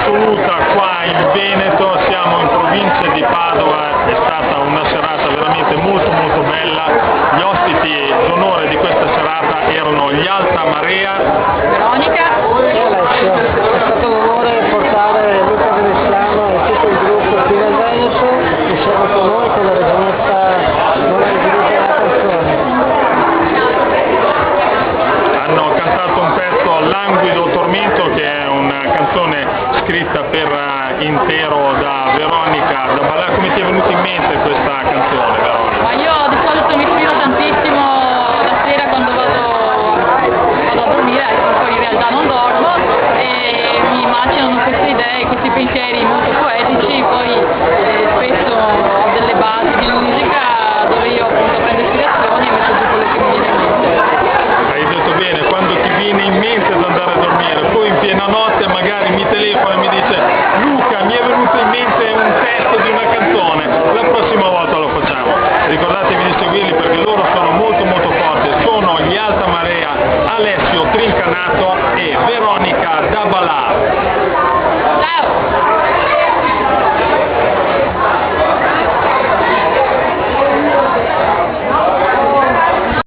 assoluta qua in Veneto, siamo in provincia di Padova, è stata una serata veramente molto bella. Gli ospiti d'onore di questa serata erano gli Alta Marea, Veronica e Alessio. È stato un onore portare Luca Veneziano e tutto il gruppo qui nel Veneto, insieme con noi con la regionetta non è la canzone. hanno cantato un pezzo, Languido Tormento, che è una canzone scritta per intero da Veronica da ballare. Come ti è venuta in mente questa canzone, Veronica? Ma io di solito mi ispiro tantissimo la sera quando vado a dormire, poi in realtà non dormo e mi immaginano queste idee, questi pensieri molto poetici, poi spesso ho delle basi di musica dove io appunto prendo ispirazione e metto giù quello che mi viene in mente. Hai detto bene, quando ti viene in mente di andare a dormire, poi in piena notte magari mi telefono